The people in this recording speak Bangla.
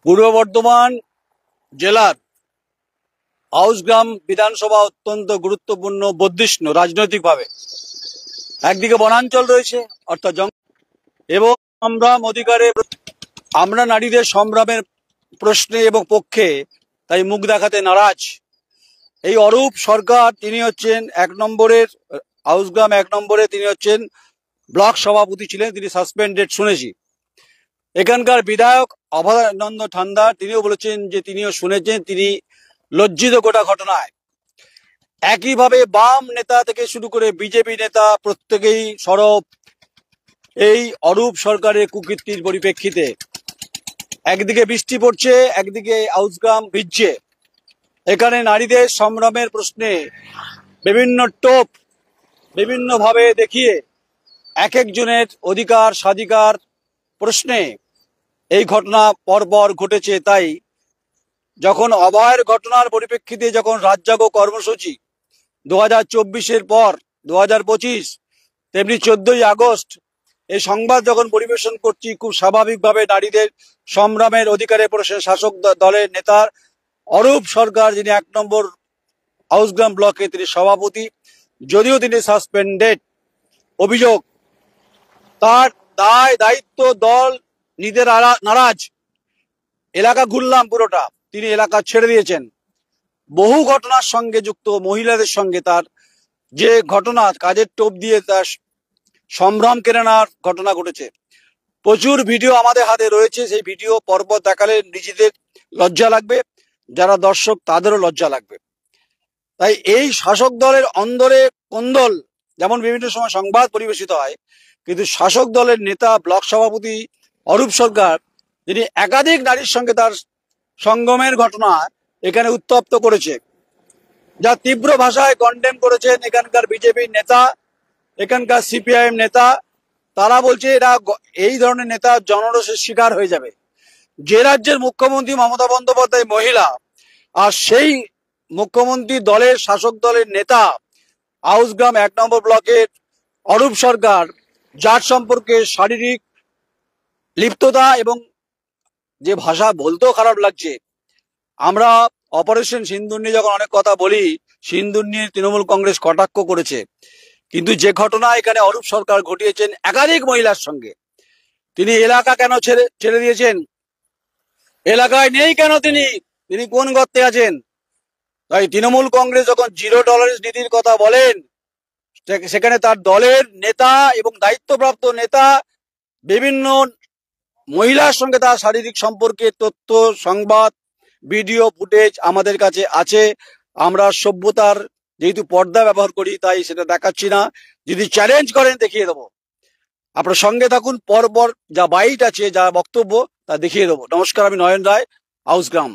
পূর্ব বর্ধমান জেলার আউসগ্রাম বিধানসভা অত্যন্ত গুরুত্বপূর্ণ বর্ধিষ্ণু রাজনৈতিকভাবে। একদিকে বনাঞ্চল রয়েছে অর্থাৎ এবং সংগ্রাম অধিকারে আমরা নারীদের সংগ্রামের প্রশ্নে এবং পক্ষে তাই মুখ দেখাতে নারাজ। এই অরূপ সরকার তিনি হচ্ছেন আউসগ্রাম 1 নম্বরে তিনি হচ্ছেন ব্লক সভাপতি ছিলেন, তিনি সাসপেন্ডেড শুনেছি। এখানকার বিধায়ক অভয়ানন্দ ঠান্ডা তিনিও বলেছেন যে তিনিও শুনেছেন, তিনি লজ্জিত গোটা ঘটনায়। একইভাবে বাম নেতা থেকে শুরু করে বিজেপি নেতা প্রত্যেকেই সরব এই অরূপ সরকারের কুকীর্তির পরিপ্রেক্ষিতে। একদিকে বৃষ্টি পড়ছে, একদিকে আউসগ্রাম ভিজছে। এখানে নারীদের সংগ্রামের প্রশ্নে বিভিন্ন টোপ বিভিন্নভাবে দেখিয়ে এক একজনের অধিকার স্বাধিকার প্রশ্নে এই ঘটনা পরপর ঘটেছে। তাই যখন অভয়ের ঘটনার পরিপ্রেক্ষিতে যখন রাত জাগো কর্মসূচি 2024-এর পর 2025, তেমনি 14ই আগস্ট এই সংবাদ যখন পরিবেশন করছি, খুব স্বাভাবিকভাবে নারীদের সংগ্রামের অধিকারের প্রশ্নে শাসক দলের নেতার অরূপ সরকার, যিনি 1 নম্বর আউসগ্রাম ব্লকে তিনি সভাপতি, যদিও তিনি সাসপেন্ডেড, অভিযোগ তার দায়িত্ব দল নিতে নারাজ। এলাকা ঘুরলাম পুরোটা, তিনি এলাকা ছেড়ে দিয়েছেন। বহু ঘটনার সঙ্গে যুক্ত মহিলাদের সঙ্গে তার যে ঘটনা, কাজের টোপ দিয়ে তার সম্ভ্রম কেড়ে নেওয়ার ঘটনা ঘটেছে। প্রচুর ভিডিও আমাদের হাতে রয়েছে, সেই ভিডিও পরপর দেখালে নিজেদের লজ্জা লাগবে, যারা দর্শক তাদেরও লজ্জা লাগবে। তাই এই শাসক দলের অন্দরে কোন্দল, যেমন বিভিন্ন সময় সংবাদ পরিবেশিত হয়, কিন্তু শাসক দলের নেতা ব্লক সভাপতি অরূপ সরকার, যিনি একাধিক নারীর সঙ্গে তার সঙ্গমের ঘটনা এখানে উত্তপ্ত করেছে, যা তীব্র ভাষায় কন্ডেম করেছেন এখানকার বিজেপির নেতা, এখানকার সিপিআইএম নেতা। তারা বলছে এরা এই ধরনের নেতা জনরোষের শিকার হয়ে যাবে। যে রাজ্যের মুখ্যমন্ত্রী মমতা বন্দ্যোপাধ্যায় মহিলা, আর সেই মুখ্যমন্ত্রী দলের শাসক দলের নেতা আউসগ্রাম 1 নম্বর ব্লকের অরূপ সরকার, যার সম্পর্কে শারীরিক লিপ্ততা এবং যে ভাষা বলতেও খারাপ লাগছে। আমরা অপারেশন সিন্দুর নিয়ে যখন অনেক কথা বলি, সিন্দুর নিয়ে তৃণমূল কংগ্রেস কটাক্ষ করেছে, কিন্তু যে ঘটনা এখানে অরূপ সরকার ঘটিয়েছেন একাধিক মহিলার সঙ্গে, তিনি এলাকা কেন ছেড়ে দিয়েছেন, এলাকায় নেই কেন তিনি কোন গর্তে আছেন? তাই তৃণমূল কংগ্রেস যখন 0 টলারেন্স নীতির কথা বলেন, সেখানে তার দলের নেতা এবং দায়িত্বপ্রাপ্ত নেতা বিভিন্ন মহিলার সঙ্গে তার শারীরিক সম্পর্কে তথ্য, সংবাদ, ভিডিও ফুটেজ আমাদের কাছে আছে। আমরা সভ্যতার যেহেতু পর্দা ব্যবহার করি, তাই সেটা দেখাচ্ছি না। যদি চ্যালেঞ্জ করেন দেখিয়ে দেবো। আপনার সঙ্গে থাকুন, পরপর যা বাইট আছে, যা বক্তব্য তা দেখিয়ে দেবো। নমস্কার, আমি নয়ন রায়, আউসগ্রাম।